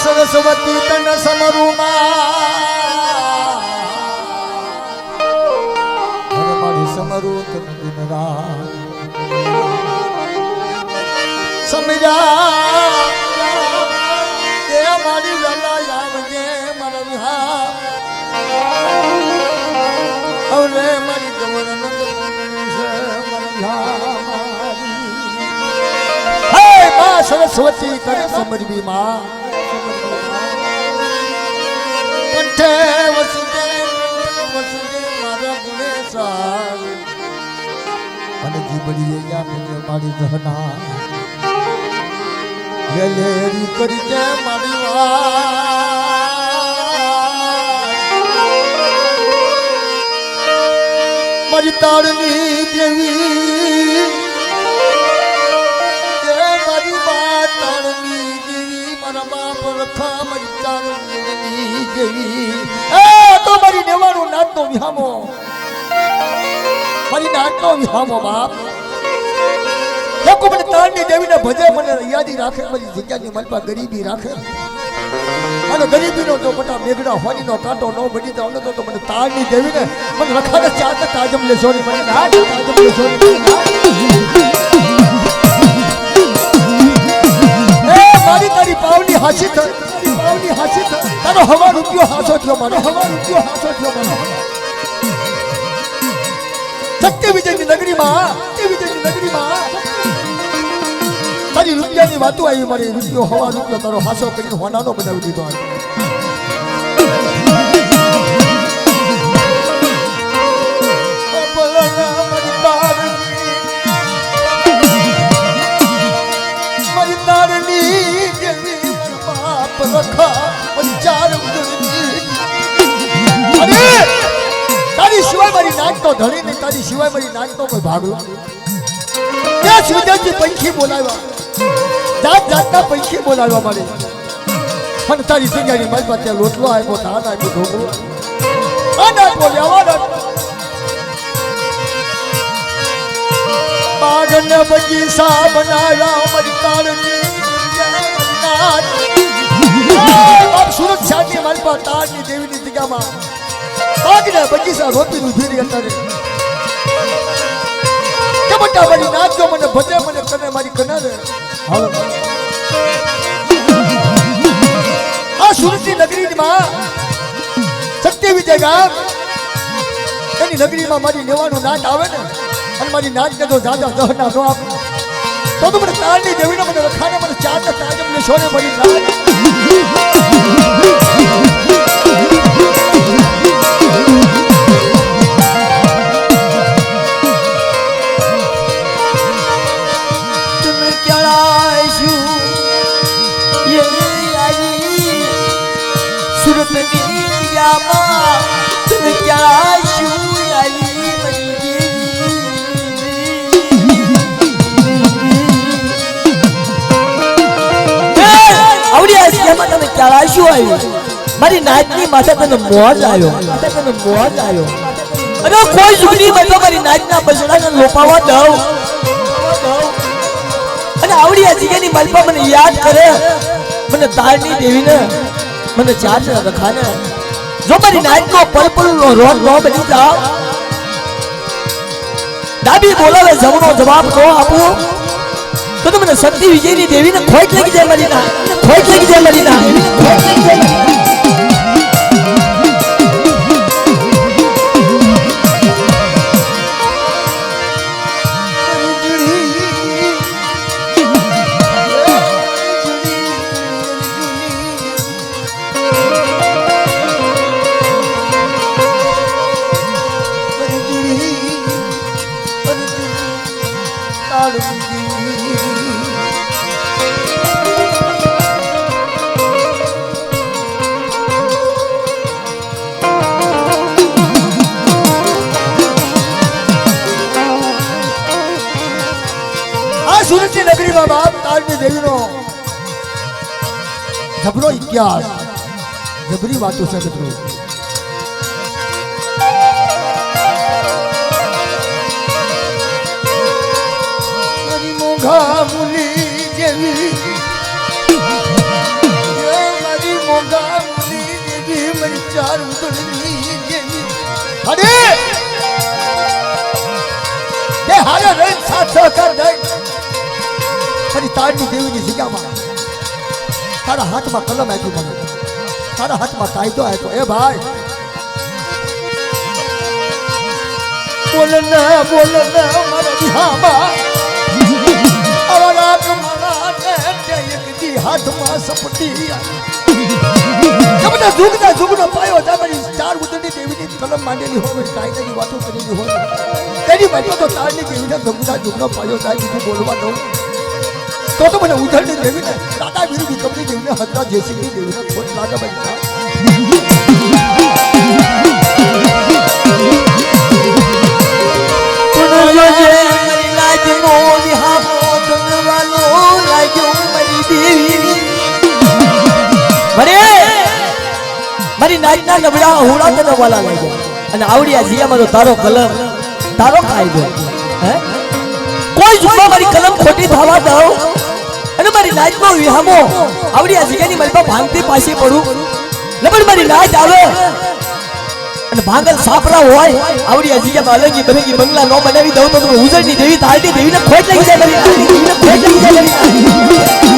સરસ્વતી તન સમરૂમાં મારી સમરૂ તન દિન રાત સમજા એ મારી લલા આવજે મારા વિહા અરે મારી ગમન નંદ છે મારા વિહા હે મા સરસ્વતી તન સમરવી મા કંઠે વસુદે મારા ગુણેશાર અને જીબડીએ યા મારી દહના લેલેરી કરી જે મારી મારી તાળની દેવી એ મારી બા તાળની દેવી મારા બાપ રખા મારી તાળની દેવી એ તો મારી નેવાનું નાતનો વિહામો મારી નાતનો વિહામો બાપ લોકો મને તાળની દેવીને ભજે મને યાદી રાખે મારી જગ્યાની મલપા ગરીબી રાખે અને ગરીબીનો જો મોટા મેઘડા હોનીનો કાંટો ન બની જાવ તો મને તાળની દેવીને મને રખાને ચાર તાજમ લેશો ને મને તાજમ લેશો એ મારી તારી પાવની હાસી તારો હવા રૂપિયો હાસો થયો મને શક્તિ વિજયની નગરીમાં તારી રૂપિયાની વાતો આવી મારી રૂપિયો હવા રૂપિયો તારો હાસો કરીને હોનાનો બનાવી દીધો મારી તારની દેવી બાપ રખા તારી સિવાય મારી નાચતો ધણી નહીં તારી સિવાય મારી નાચતો કોઈ ભાગલો ત્યાં સુધીથી પંખી બોલાવ્યા જાતના પંખી બોલાવ્યા મારે અને તારી જગ્યાની મારી પાસે લોટલો આપ્યો ધાન આપ્યો ઢોકળો અનાજ બોલ્યા બાગને બગીચા બનાવ્યા મારી તારની બાપ સુરત શાળની મારી પાસે તારની દેવીની જગ્યામાં બાગને બગીચા રોપી ઉભી રહી અત્યારે કે બટા મારી નાચજો મને ભજે મને કને મારી કનારે હાલો આ સુરતની નગરીની માં સત્ય વિજય ગામ એની નગરીમાં મારી નેવાનું નાચ આવે ને અને મારી નાચ ને તો જાજા દહના નો આપ તો મને તાળની દેવીને મને રખાને મને ચાર ને તાજમ લેશો ને મારી નાચ મારી નાચની માથે તને મોજ આવ્યો અરે કોઈ સુખની બતો મારી નાચના બસડાને લોપાવા દઉં અને આવડી આ જગ્યાની માલપા મને યાદ કરે મને તારની દેવીને મને ચાર રખાને જો મારી નાચનો પલપલનો રોગ ન બની જાવ ડાબી બોલાવે જમણો જવાબ ન આપું તો મને શક્તિ વિજયની દેવીને ખોટ લાગી જાય મારી ના ખોટ લાગી જાય મારી ના સુરતની નગરીમાં બાપ તારની દેવીનો જબરો ઇતિહાસ જબરી વાતો છે મિત્રો મોઘા મુલી જેવી મોંઘાની દેવી મારી ચાર ઉદળની દેવી અરે તે હારે રહીને સાથ સહકાર દે ફરી તારની દેવીની જગ્યામાં તારા હાથમાં કલમ આપ્યું મને તારા હાથમાં કાયદો આપ્યો એ ભાઈ બોલ ના મારા વિહામાં અવરાક મારા ને એક દી હાથમાં સપટી તમને જુગનો પાયો તમારી ચાર ઉદરની દેવીની કલમ માંડેલી હોય કાયદાની વાતો કરેલી હોય તેની માટે તો તારની દેવીને જુગનો પાયો થાય બીજું બોલવા દઉં તો મને ઉધરની દેવીને દાદા વિરુદ્ધ કંપની દેવીને હજરા જેસીની દેવીને ખોટ લાગે બનતા મારી નાચના નબળા હોળા તને વાલા લાગ્યા અને આવડી આ જીયામાં તો તારો કલમ તારો કાયદો હે કોઈ જુમા મારી કલમ ખોટી થવા દઉં અને મારી નાચનો વિહામો આવડી આ જીયાની મલપા ભાંગતી પાછી પડું લબડ મારી નાચ આવે અને ભાંગલ સાપરા હોય આવડી આ જીયામાં અલગી બરગી બંગલા નો બનાવી દઉં તો તમે ઉજળની દેવી તારડી દેવીને ખોટ લાગી જાય મારી દેવીને ખોટ લાગી જાય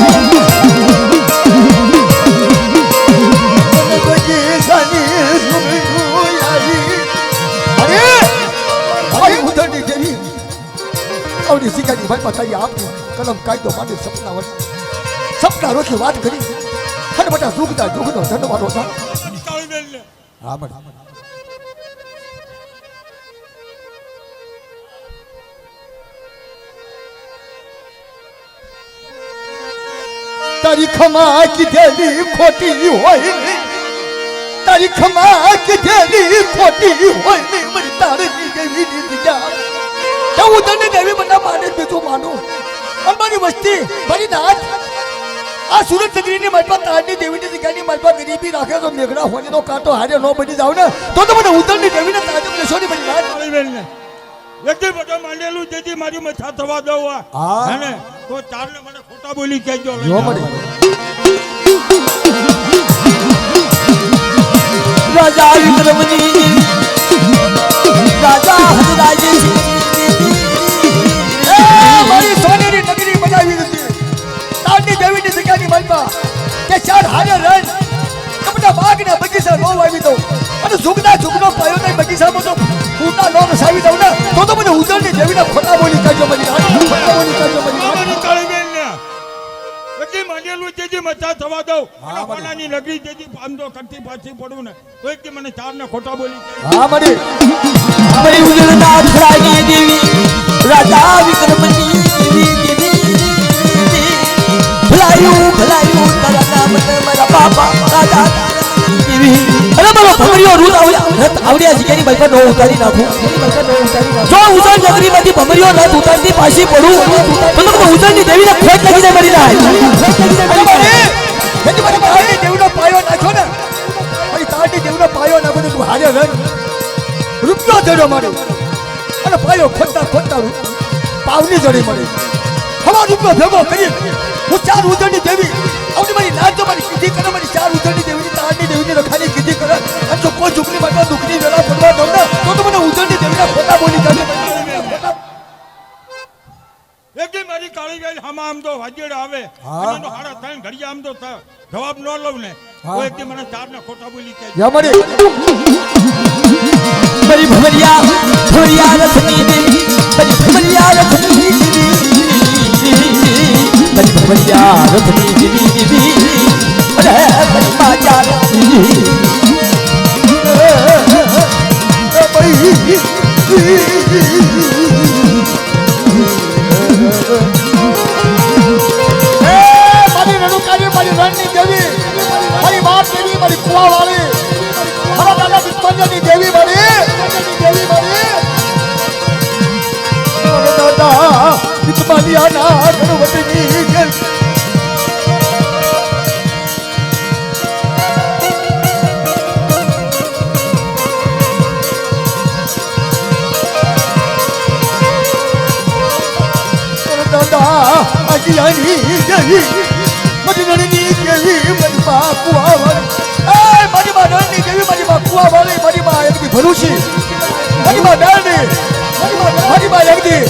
આવડી શિકારી ભાઈ બતાવી આપની કલમ કાયદો માટે સપના રોકી વાત કરી અને બધા દુઃખનો ધન્યવાદ હતા હા બસ તારી ખમા કીધેલી ખોટી હોય તારી ખમા કીધેલી ખોટી હોય મને તારી દેવી દીધા હું તને દેવી બધા માને બીજું માનું અમારી વસ્તી મારી નાચ આ સુરત નગરીની મલપા તારની દેવીની જગ્યાની મલપા ગરીબી રાખે તો મેઘડા હોનીનો કાંટો હારે નો બની જાવ ને તો મને ઉતરની દેવીને તાજમ લેશોની બની નાચ વ્યક્તિ બધા માંડેલું જેથી મારી મથા થવા દઉં હે ને તો ચારને મને ખોટા બોલી કહેજો રાજા વિક્રમજી રાજા હજરાજી મારી સોનેરી નગરી બનાવી દીધી તારની દેવીની જગ્યાની મલપા કે ચાર હારે રન કપડા બાગના બગીચા નો વાવી દઉં અને ઝુગનો પાયો નહીં બગીચામાં તો ફૂટા નો વસાવી દઉં ને તો મને ઉજળની દેવીના ખોટા બોલી કહેજો મને ખોટા બોલી કહેજો મને કાળીબેન ને વ્યક્તિ માંડેલું જેથી મથા થવા દઉં અને કોનાની નગરી જેથી આમદો કરતી પાછી પડું ને તો એક મને ચારને ખોટા બોલી હા મળી અમારી ઉજળના અથડાની દેવી રાજા વિક્રમની દેવી ભલાયું તારા નામ મારા બાપા રાજા દેવી અરે મારો ભમરીઓ રૂત આવડિયા જગ્યાની બલકા નો ઉતારી નાખું જો ઉજળ નગરીમાંથી ભમરીઓ રાત ઉતારતી પાછી પડું તો મને ઉજળની દેવીને ખોટ લાગી જાય મારી નાય મારી તારની દેવીનો પાયો નાખ્યો ને મારી તારની દેવીનો પાયો નાખો ને તું હારે રન રૂપિયો જડ્યો મારે અને પાયો ખોટતા પાવની જડી મળે હવા રૂપિયો ભેગો કરી હું ચાર ઉજળની દેવી આવડી મારી નાચ તો મારી કીધી કરે મારી ચાર ઉજળની દેવીની તારની દેવીની રખાની કીધી કરે અને જો કોઈ ઝુકની માટે દુઃખની વેળા પડવા દઉં ને તો મને ઉજળની દેવીના ખોટા બોલી જાય વ્યક્તિ મારી કાળીબેન હમા આમ તો વાજેડ આવે અને તો હાડા થઈને ઘડિયા આમ તો જવાબ ન લઉં ને તો એક મને ચારને ખોટા બોલી કહેજો મારી ભમરિયા રથની દેવી મારી ભમરિયા રથની દેવી મારી ભમરિયા રથની દેવી અરે મારી માજા મારી રણુકારી મારી રણની દેવી મારી વાત દેવી મારી કુવા વાળી મારા દાદા વિશ્વની દેવી મારી દાદા વિશ્વલિયાના ગણવતની દાદા અજિયાની દેવી મજનની દેવી માં કુવા વાળી એ મારી માં નળની દેવી મારી માં કુવા વાળી મારી માં એકદી ભરૂચી મારી માં બેલની મારી માં એકદી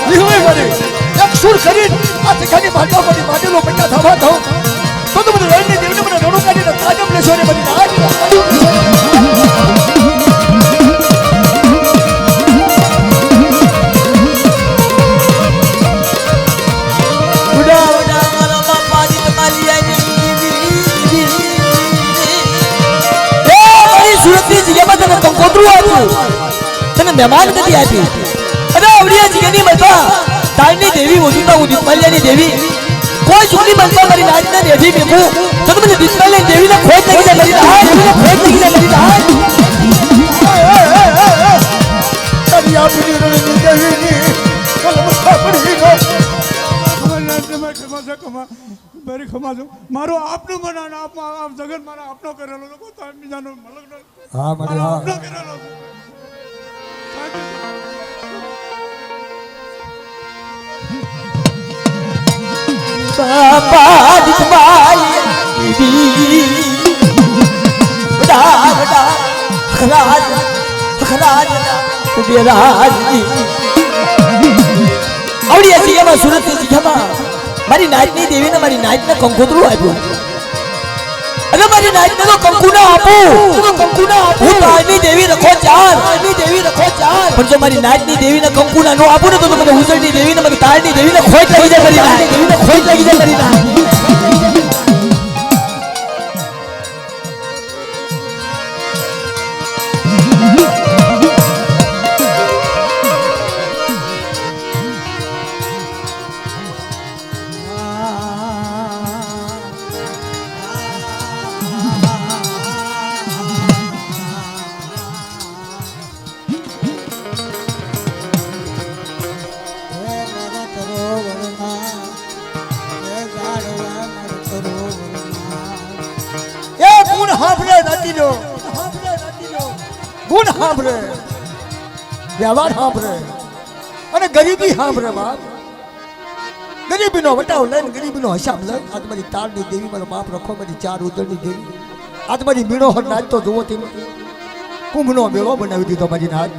લીહુઈ મારી એક સુર કરી આ શિખાની માતા મારી માટેલો પૈસા થવા દઉં તો મને નળની દેવીને મને રણો કાઢીને તાજમ લેશો ને બધી આજ તને મહેમાન કદી આપી અને આવડિયા જીગની મલબા તારની દેવી વજુતા હું દીપમાલિયાની દેવી કોઈ છોકરી મલબા મારી નાચના દેવી મેકું તો મને દીપમાલિયાની દેવીને ખોટ લાગી જાય મારી નાચ દેવીને ખોટ લાગી જાય મારી નાચ તારી આપણી રણની દેવીની કલમ સાપડી ગો મારી ખમા છો મારો આપનો મનાન આપ જગન મારા આપનો કરેલો લોકો તાર બીજાનો મલક હા મારી હા આપનો કરેલો બાપા દીપમાલી બડા બડા ખરાજ ખરાજ બેરાજી આવડિયા જીગામાં સુરતની જીગામાં મારી નાચની દેવીને મારી નાચને કંકોત્રું આપ્યું અને મારી નાચને તો કંકુ ના આપું હું તારની દેવી રખો ચાર પણ જો મારી નાચની દેવીને કંકુ ના નો આપું ને તો મને ઉજળની દેવીને મને તારની દેવીને ખોટ લાગી જાય મારી નાચ દેવીને ખોટ લાગી જાય મારી નાચ ગુણ સાંભળે વ્યવહાર સાંભળે અને ગરીબી સાંભળે બાપ ગરીબીનો વટાવ લઈને ગરીબીનો હિસાબ લઈને આ તમારી તારની દેવી મારો બાપ રખો મારી ચાર ઉદળની દેવી આ તમારી મીણો હર નાચતો જોવો તેમ કુંભનો મેળો બનાવી દીધો મારી નાચ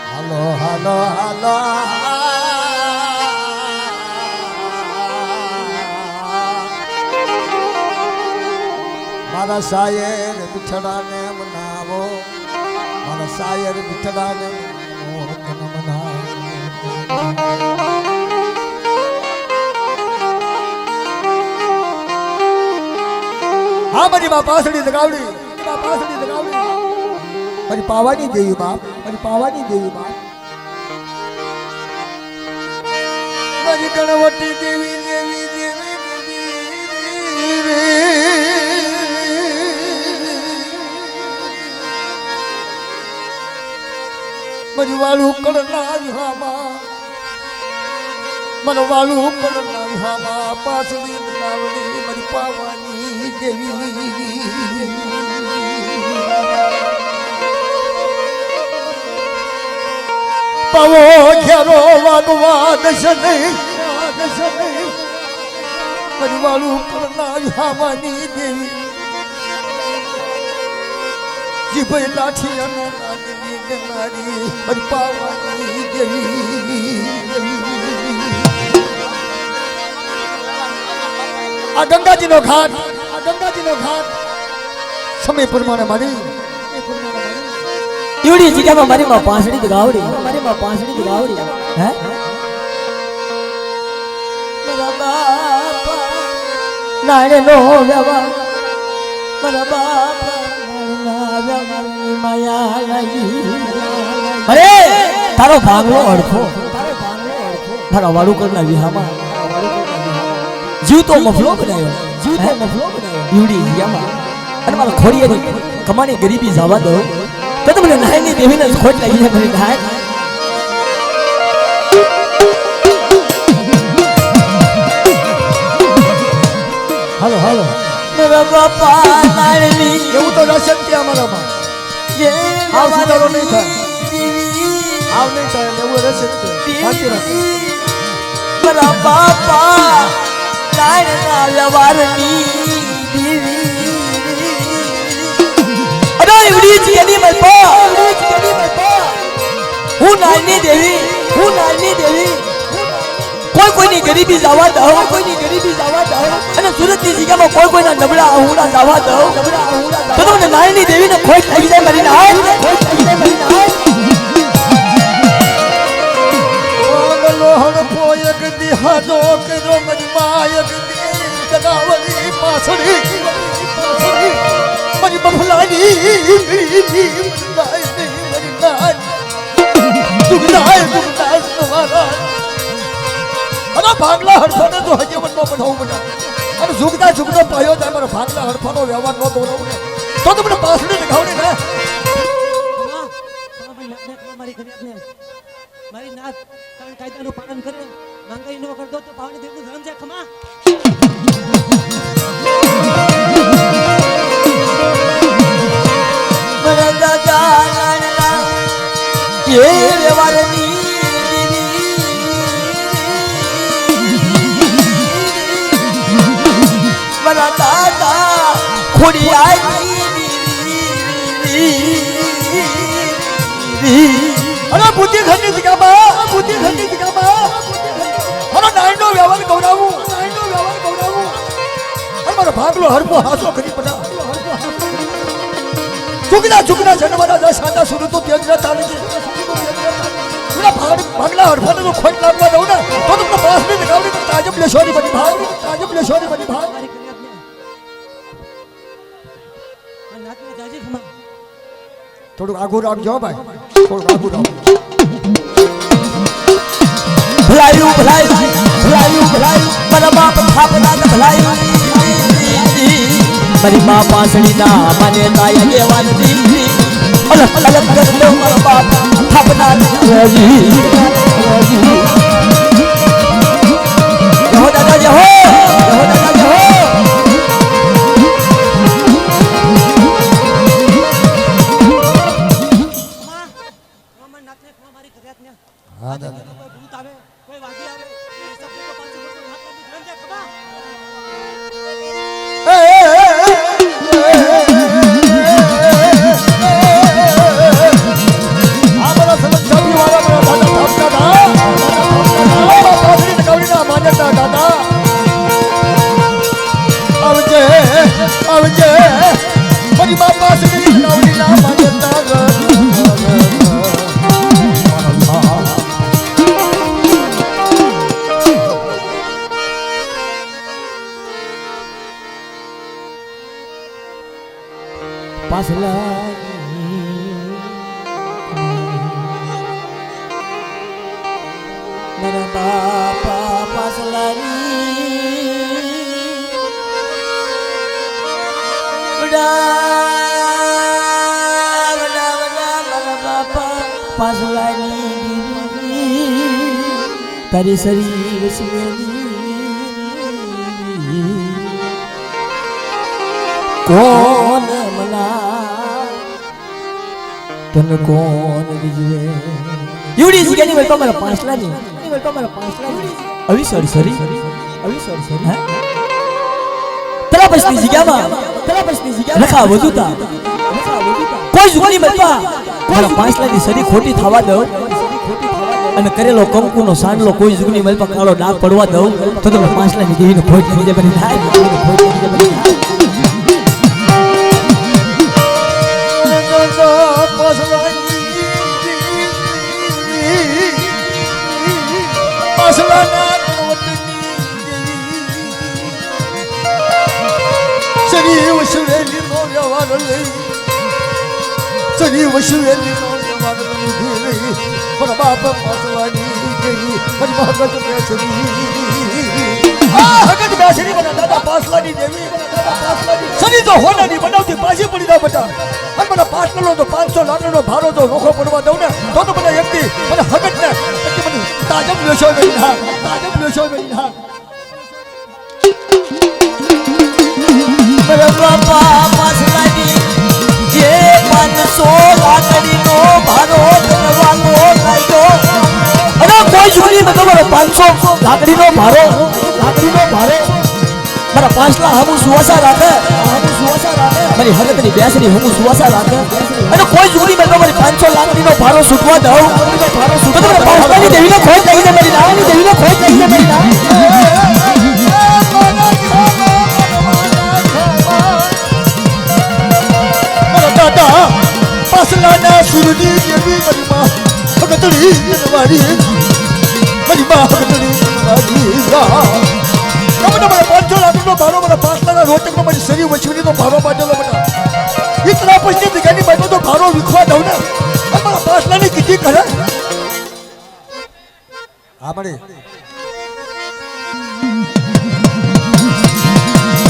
હાલો હાલો હાલો મારા શાયર બિઠડાને મનાવો મારા શાયર બિઠડાને મનાવો હા મારી માં પાસડી લગાવડી મારી પાવાની દેવી બાપ મારી પાવાની દેવી બાપ મારી ગણવટી દેવી દેવી દેવી મારી વાળું કળના હામાં મને વાળું કળના હામાં પાસડી લગાવડી મારી પાવાની દેવી પાવો ઘેરો વાગવા દશે નહીં મારી વાળું કળના હાવાની દેવી જીભાઈ લાઠી અને નાગની ગનારી મારી પાવાની દેવી આ ગંગાજીનો ઘાટ સમય પ્રમાણે મારી ઈવડી જગ્યામાં મારી માં પાંસડી ગાવડી હે મારા બાપા નાણે નો વ્યવા મારા બાપા ના વ્યવાની માયા લાગી અરે તારો ભાગલો અડખો મારા વાળું કરના વિહામાં જીવ તો મફલો બનાવ્યો ઈવડી જગ્યામાં અને મારા ખોડિયાની કમાણી ગરીબી જવા દો તો મને નાયની દેવીને ખોટ લાગી જાય મારી નાય હાલો મારા બાપા નાયની એવું તો રહેશે કે અમારામાં આવ સુધારો નહીં થાય એવું રહેશે સાચી વાત મારા બાપા નાયના વ્યવહારની દેવી અરે એવડી જ કેની મલપા હું નાયની દેવી કોઈની ગરીબી જવા દઉં અને સુરતની જગ્યામાં કોઈના નબળા અહુડા જવા દઉં તો તમને નાયની દેવીને ખોટ લાગી જાય મારી નાય લોહણ પોયક દિહાદો કેરો મરી માયક દગાવલી પાછડી મરી બફલાની મરી નાય દુગદાય સવારા અને ભાગલા હડફાને તો હજી મત બનાવું બના અને ઝુગતો પાયો જાય મારા ભાગલા હડફાનો વ્યવહાર ન દોરાવું ને તો તમને પાછડી લગાવડી ને મારી નાથ કારણ કાયદાનું પાલન કરે માંગાઈ ન કરતો તો ભાવને દેવનું ધર્મ છે ખમા એ વ્યવહારની મારા દાદા ખોડિયાની અરે બુદ્ધિ ઘરની જગ્યામાં મારો નાયનો વ્યવહાર ગૌરાવું અને મારો ભાગલો હરપો હાસો કરી પડા ચૂકના જન્મના દસ સાદા સુરત તો તેજ ના તાળી છે ભાગલા હરફાને તો ખોટ લાગવા દઉં ને તો તમને પાસની લગાવડી તો તાજબ લેશોરી બની ભાવ મારી કન્યાને આ નાથને જાજી ખમા થોડું આગું રાખજો ભાઈ થોડું આગું રાખજો ભલાયું મારા બાપ થાપના ભલાયું મારી મા પાસળી ના મને તાય દેવાન દીધી અલગ કરતો મારા બાપ થાપના જહો દાદા જહો નાથને ખમા મારી કન્યાને હા દાદા કોઈ ભૂત આવે કોઈ વાગી આવે એ હિસાબ તો પાછો નાથનું ધર્મ છે ખમા આવજે મારી મા પાસળી નવડી ના માન્યતા મારા બાપા પાસલાની મારા બાપા પાસલાની તારી શરીર કોણ મના તને કોણ રીજવે યુડી જગ્યાની વલપા મારા પાંચલાની આવી સરી હે તરા પછની જગ્યામાં રખા વધુ તા કોઈ જુગની વલપા મારા પાંચલાની સરી ખોટી થવા દઉં અને કરેલો કંકુનો સાંડલો કોઈ જુગની વલપા કાળો ડાઘ પડવા દઉં તો તમે પાંચલાની દેવીને ખોટ થઈ જાય બની થાય શનિ તો હોનાની બનાવતી પાછી પડી ના બતા અને મને 5 કિલો તો 500 લાકડનો ભારો તો નોખો પડવા દઉં ને તો મને એકથી મને હગત ને મને તાજબ લેશો નહીં હા મારા બાપા પાસલાની જે 500 લાકડીનો ભારો કરવાનો લાગ્યો અને કોઈ જુગની મતલબ 500 લાકડીનો ભારો મારા પાંચલા હમુ સુવાસા રાખે મારી હગતની બેસરી હમુ સુવાસા રાખે અને કોઈ જુગની મેં મારી 500 લાખનો ભારો છૂટવા દઉં તો તમને પાંચલાની દેવીનો ખોટ લાગી જાય મારી નાની દેવીનો ખોટ લાગી જાય મારી નાની દાદા પાસલાના સુરની દેવી મારી માં ભગતડી જનવારી મારી માં ભગતડી જનવારી તમને મને 500 લાખનો ભારો મને પાસલાના રોટકનો મારી શરીર વછડીનો ભારો બાંધેલો બેટા ઇતના પછી જગ્યાની બાજુ તો ભારો વિખવા દઉં ને મારા પાસલાની કીધી કરે હા મળે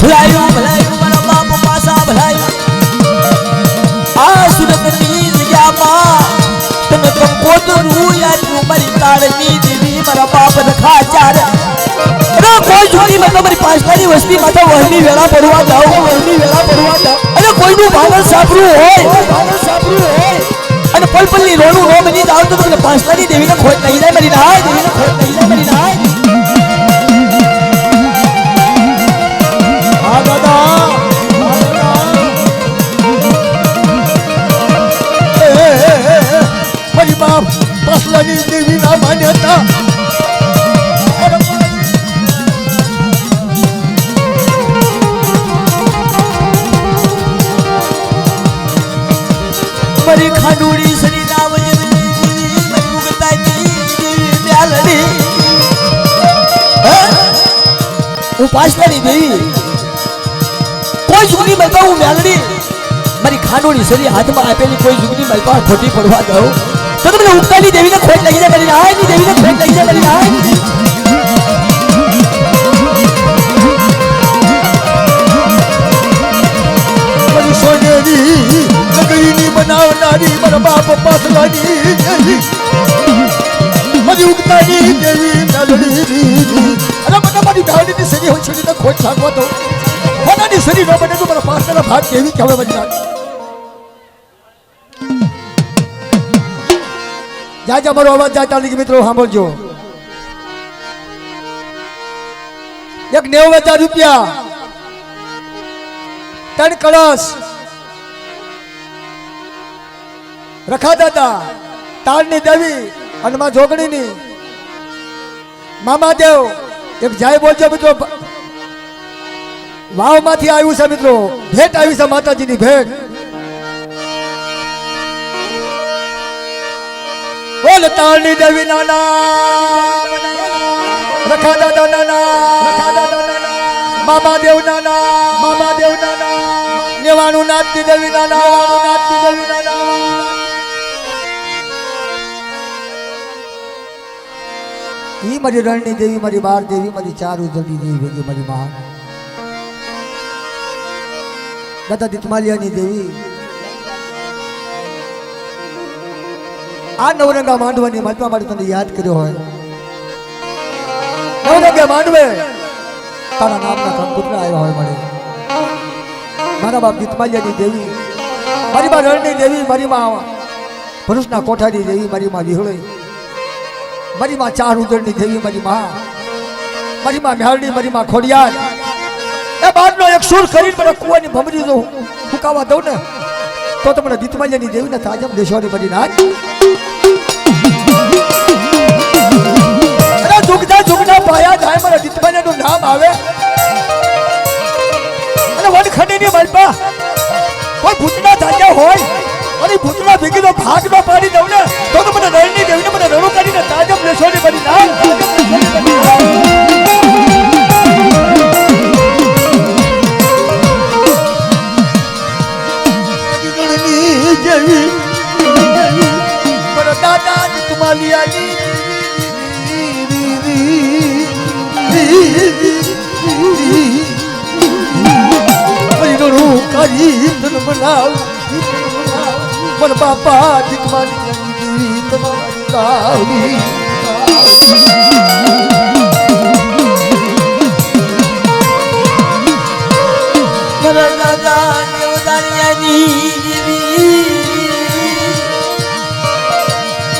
ભલાયું મારા બાપ પાસા ભલાયું આ સુરતની જગ્યામાં તમે કંકોતરું યાદ મારી તાળની દેવી મારા બાપ રખા ચાર અરે કોઈ જોડી મેં તમારી પાંચલાની વસ્તી માથે વહની વેળા પડવા જાઉં અને કોઈનું ભાવન સાંભળવું હોય અને પલપલની રોનું નો બની જાવ તો તમને પાંચલાની દેવીને ખોટ નહીં જાય મારી નાય દેવીને ખોટ નહીં જાય મારી નાય હા દાદા મારી બાપ પાસલાની દેવી ના માન્યતા મારી ખાંડુડી સરી નામ હું પાછલાની દેવી કોઈ જુગની મલકા હું મેલડી મારી ખાંડોળી સરી હાથમાં આપેલી કોઈ જુગની મલકા ખોટી પડવા દઉં તો તમને ઉગતાની દેવીને ખોટ લાગી જાય મારી નાયની દેવીને ખોટ લાગી જાય મારી નાય મારી સોનેરી નગરીની બનાવનારી મારા બાપ પાસલાની દેવી મારી ઉગતાની દેવી નલડી અરે મને મારી ગાડીની સરી હોય છોડીને ખોટ લાગવા દો હોનાની સરી ન બને તો મારા પાસલાના ભાગ દેવી કહેવાય મારી નાની જા મારો અવાજ જાય તાલી મિત્રો સાંભળજો 90,000 રૂપિયા 3 કળશ રખા દાદા તાળની દેવી અને માં જોગણીની મામા દેવ એક જાય બોલજો મિત્રો વાવમાંથી આવ્યું છે મિત્રો ભેટ આવી છે માતાજીની ભેટ બોલ તાળની દેવી નાના રખા દાદા નાના મામા દેવ નાના નેવાણું નાથની દેવી નાના ઈ મારી રણની દેવી મારી બાર દેવી મારી ચાર ઉજળની દેવી ભેગી મારી મા દાદા દિતમાલિયાની દેવી આ નવરંગા માંડવાની મહાત્મા માટે તને યાદ કર્યો હોય નવરંગા માંડવે તારા નામના કંકુત્ર આવ્યા હોય મળે મારા બાપ દિતમાલિયાની દેવી મારી માં રણની દેવી મારી માં ભરૂચના કોઠાની દેવી મારી માં વિહળી મારી માં ચાર ઉજળની દેવી મારી માં મેહારણી મારી માં ખોડિયાર એ બારનો એક સુર કરીને મને કુવાની ભમરી જો ફૂકાવા દઉં ને તો તમને દિતમાલિયાની દેવીને તાજમ દેશવાની બની નાખ જુગના પાયા જાય મારા દિતમાલિયાનું નામ આવે અને વનખંડની મલપા કોઈ ભૂતના ધાજા હોય અને ભૂતના ભેગીનો ભાગ ન પાડી દઉં ને તો મને રણની દેવીને મને રણું કરીને તાજમ દેશવાની બની નાખ દાદા દિતમાલિયાની કરી તન બનાવ મન બાપા દિતમાલિયાની તમારી લાવી દાદા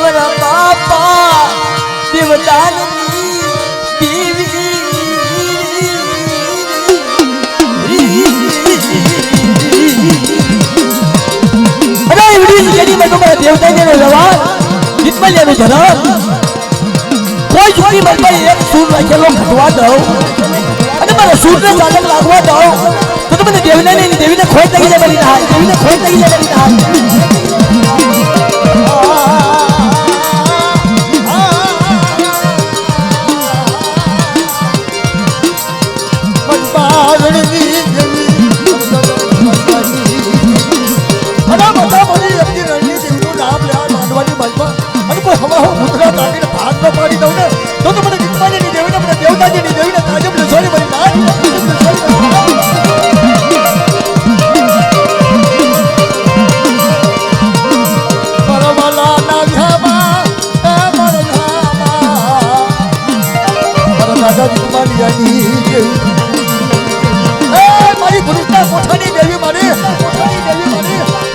મારા બાપા દેવદાનની દેવી દેવતાજીનો વ્યવહાર જીતમલિયાનું ધરમ કોઈ છોડી મારી એક સૂર રાખેલો ઘટવા દઉં અને મારા સૂરને સાધક લાગવા દઉં તો મને દેવીને ખોટ લાગી જાય મારી હાથ દેવીને ખોટ લાગી જાય મારી હાથ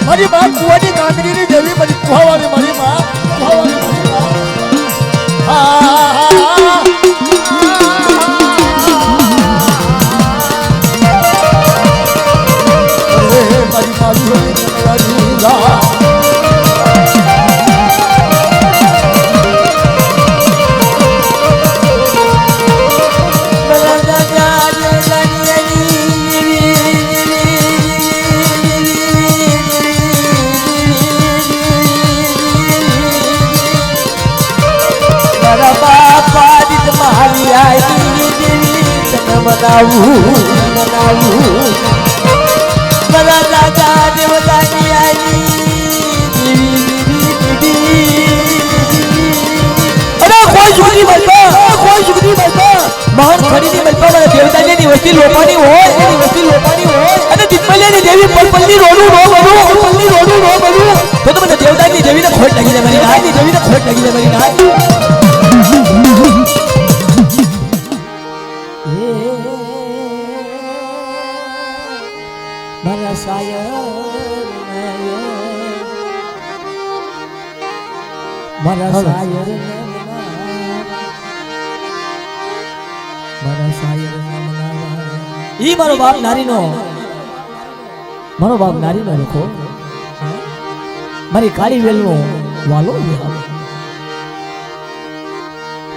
મારી માં કુવાની કાંગરીની દેવી મારી કુવાવાની મારી માં દેવતાની વસ્તી લોપાની હોય અને જીતમલિયાની દેવી પલપલની રોડું નો બનવું તો મને દેવતાની દેવીને ખોટ લાગી જાય મારી નાય દેવીને ખોટ લાગી જાય મારી નાય મારા સાયર ઈ મારો બાપ નારીનો લખો મારી કાળી વેલનો વાલો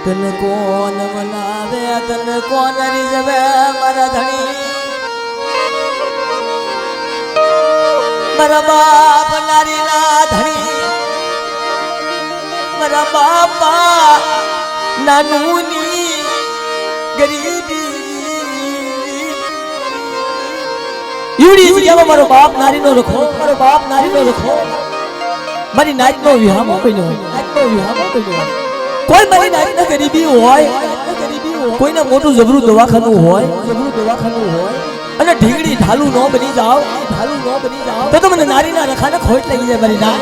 તને કોણ મનાવે તને કોણ રીઝવે મારા ધણી મારા બાપ નારીના ધણી મારા બાપા નાનુની ગરીબી ઈવડી જગ્યામાં મારો બાપ નારીનો રખો મારી નાચનો વિહામો બન્યો કોઈ મારી નાચના ગરીબી હોય કોઈને મોટું જબરું દવાખાનું હોય અને ઢીંગડી ઢાલું ન બની જાવ તો મને નારીના રખાને ખોટ લાગી જાય મારી ના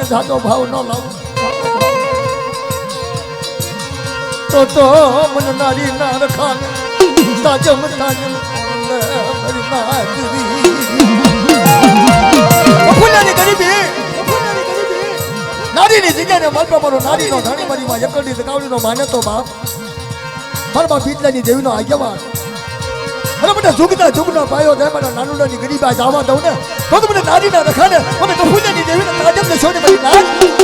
જાતો ભાવ ન લાવ તો મન નારી ના રખાન તાજમ ગરીબી નારીની જગ્યાને માલપા મારો નારીનો ધણી મારી માં એકડી કાવડીનો માને તો બાપ મારા બાપ પીતલાની દેવીનો આગેવાન અરે મને જુગનો પાયો જાય મને નાનુડાની ગરીબા જવા દઉં ને તો મને નારીના રખાને મને તો ફૂલેની દેવીને તાજમ ને છોડી મારી નાખ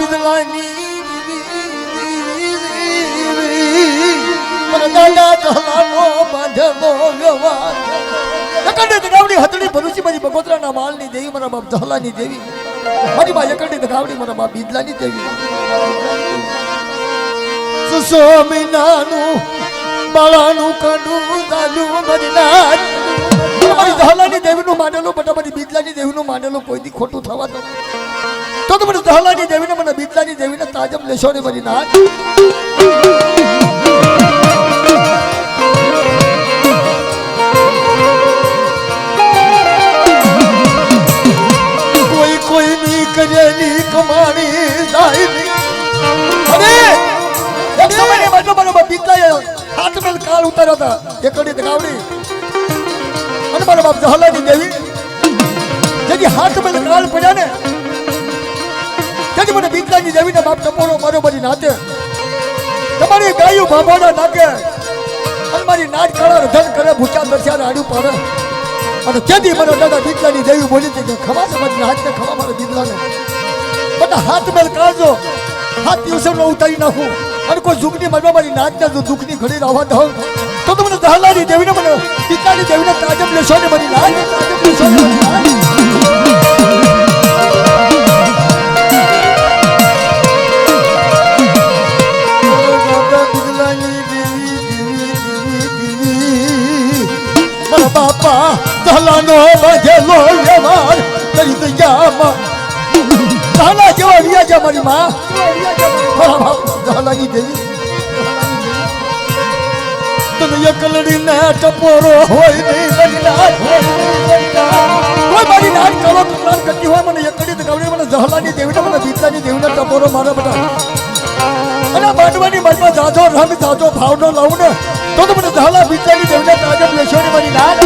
બિદલાની દાદા ધલાનો બાંધેલો વ્યવહાર એકંડે દગાવડી હતડી ભરૂચી મારી બગોતરાના માલની દેવી મારા બાપ ધલાની દેવી મારી બા એકંડે દગાવડી મારા બાપ બિદલાની દેવી સુસોમીનાનું બાળાનું કંડું દાદુ મારી નાચ મારી ધલાની દેવીનું માંડેલું બટા મારી બિદલાની દેવીનું માંડેલું કોઈ દી ખોટું થવા દો તો મને ધલાની દેવીને મને બિદલાની દેવીને તાજમ લેશો ને મારી નાચ કોઈની કરેલી કમાણી જાય નહીં અરે એક સમયે મારો મારો પિતાએ હાથ મેલ કાળ ઉતાર્યો હતા એકડી દગાવડી અને મારા બાપ જહલાની દેવી જેથી હાથ મેલ કાળ પડ્યા ને તેથી મને પિતાની દેવીને બાપ ટપોરો મારો બધી નાતે તમારી ગાયું ભાભાના નાકે અને મારી નાચ કાળા ધન કરે ભૂચા દર્શ્યા આડું પાડે અને તેથી મને દાદા બિદલાની દેવી બોલી હતી કે ખમા સમજ હાથને ખમા મારા બિદલાને બધા હાથ મેલ કાઢજો હાથ દિવસે ઉતારી નાખું અને કોઈ દુઃખની મનમાં મારી નાચને જો દુઃખની ઘડી રહેવા દઉં તો મને દહલાની દેવીને મને બિદલાની દેવીને તાજબ લેશો ને મારી નાચ તાજબ લેશો ને મારી બાપા ધલાનો બાંધેલો વ્યવહાર કરી દયામાં ધલા જેવા વ્યાજા મારી માં મારા બાપ ધલાની દેવી તને એકલડીને ટપોરો હોય નહીં મારી નાચ કોઈ મારી નાચ કરો કલાર કરતી હોય મને એકડી દગાવડી મને ધલાની દેવીને મને બિદલાની દેવીને ટપોરો મારા બધા અને બાંધવાની મનમાં જાજો રંગ જાજો ભાવનો લાવું ને તો મને ધલા બિદલાની દેવીને તાજબ લેશો ને મારી નાચ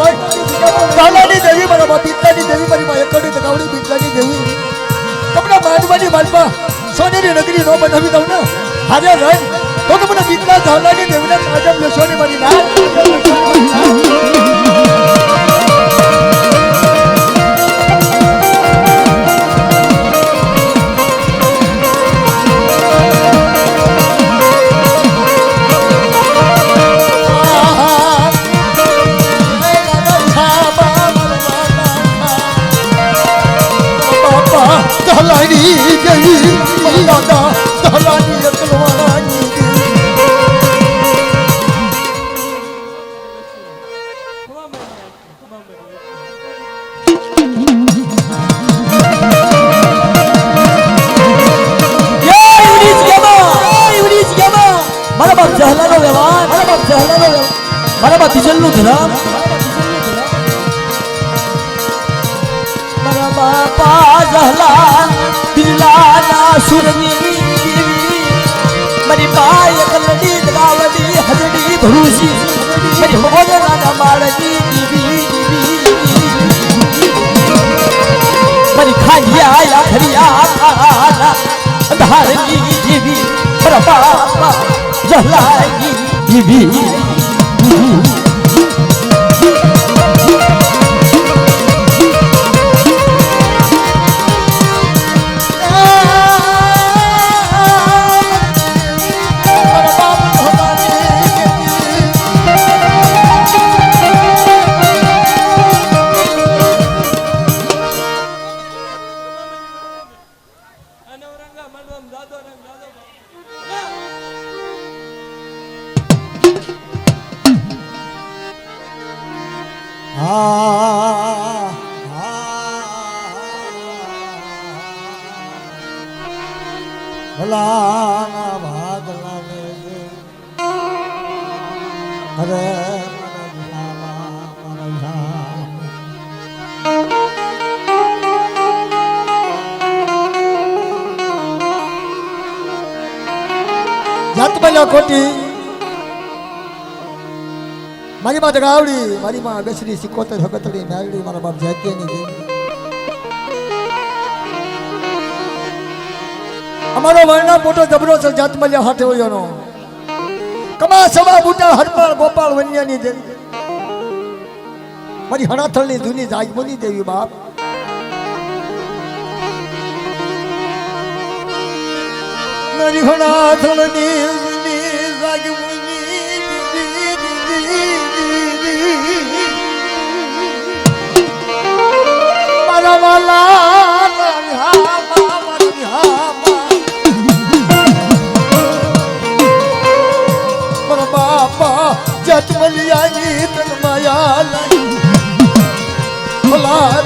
ધલાની દેવી મારા બિદલાની દેવી મારી માં એકડી દગાવડી બિદલાની દેવી તમને માંડવાની માલપા સોનેરી નગરી નો બનાવી દઉં ને હારે રહે તો મને બિદલા ધલાની દેવીને તાજબ લેશો ને મારી નાચ ધલાની દેવી દાદા ધલાની એકલવાળાની મારા બાપ જહલાનો વ્યવહાર મારા બાપ જહલાનો વ્યવહાર મારા બાપ બીજલનું ધરામ મારા બાપા જહલા બિદલાના સુરની દેવી મારી બાઈ એકલડી દગાવડી હજડી ભરૂચી મારી ભગોદરાના માળની દેવી મારી ખાંડિયા આખરિયા ખાના અંધારની દેવી મારા બાપા જહલાની દેવી ભલાના ભાગલા અરે જાત બન્યા ખોટી મારી માં ગાવડી મારી માં બેસરી સિકોતર હકતડી નાગડી મારા બાપ જાત્યાની દેવી અમારો વર્ણા મોટો જબરો છે જાતમલ્યા હાથે હોયોનો કમા સવા બુટા હરપાળ ગોપાળ વન્યાની દેવી મારી હણાથળની જૂની જાગમની દેવી બાપ મારી હણાથળની જૂની જાગમની મારા વાલા મારા બાપા જતમલિયાની તન માયા લાઈ ભલા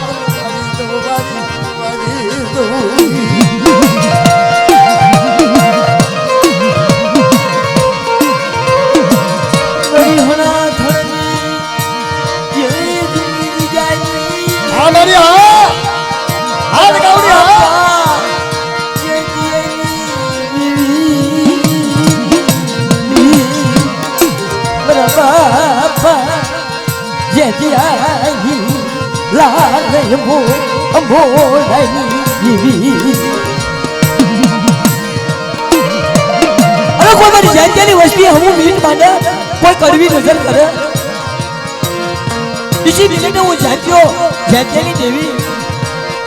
वस्ती हम मीट माने कोई कड़वी नजर करे इसी बीजे में वो जानतियो जानतेली देवी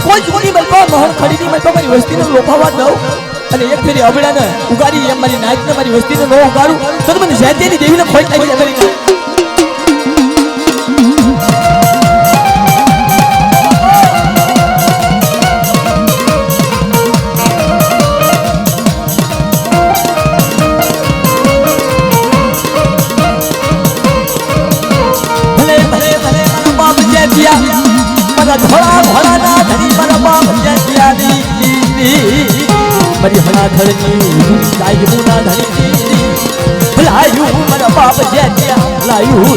कोई जोड़ी मलपा मोहन खरीदी मलपा मारी वस्ती ने लोभावा दઉં અને એક ફેરી અબડાને ઉગાડી એમ મારી નાચને મારી વસ્તીને નો ઉગાડું તો મને જાતિની દેવીને ખોટ લાગી જાય કરી ધોળા ભોળાના ધરી મારા બાપ જગ્યાની મારી હણા ધરની લાયુના ધરી લાયુ મારા બાપ જગ્યા લાયુ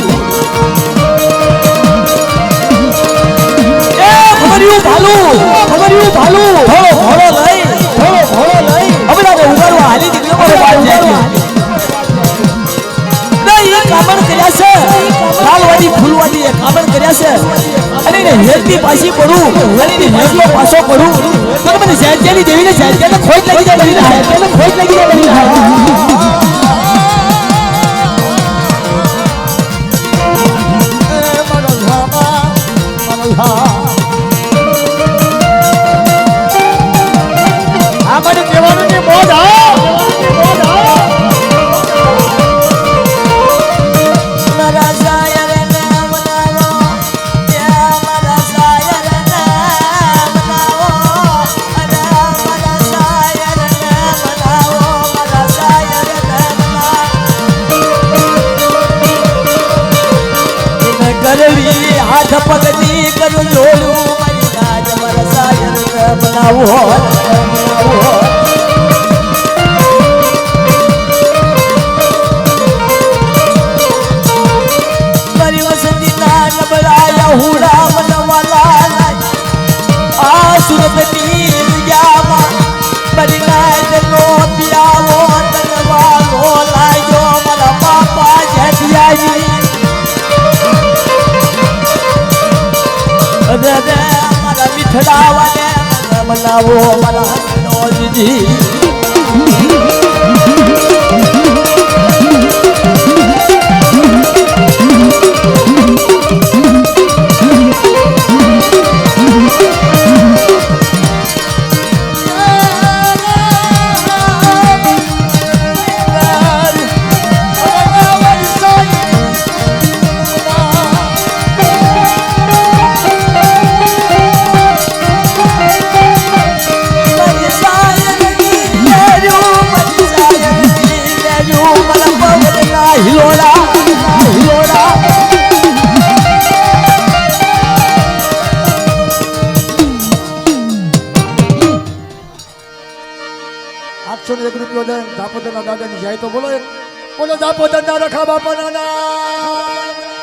એ ખબરિયું ભાલું થોડો ઘોડો લઈ હમણાં ઉગાડવા હાલી દીકરો મારો બાપ જગ્યા નહીં કામણ કર્યા છે લાલવાડી ફૂલવાડી કામણ કર્યા છે અને એને હેલતી પાછી પડું અને એને હેલનો પાછો પડું તો મને જાત્યાની દેવીને જાત્યાને ખોટ લાગી જાય બની જાત્યાને ખોટ લાગી જાય બની આ મને કહેવાનું ને મોજ હાથ પગની કરું જોડું મારી રાજ મારા સાયર બનાવો મારી વસંતી ના નબળાયા હુડા મનવાલા આ સુરતની દુનિયામાં મારી નાજનો પિયાવો તનવાલો લાયો મારા બાપા જગ્યાની મારા મીઠડાવાને મનાવો મારા હસનો દીદી દાપોદરના દાદાની જાય તો બોલો દાપોદરના રખા બાપાના નામ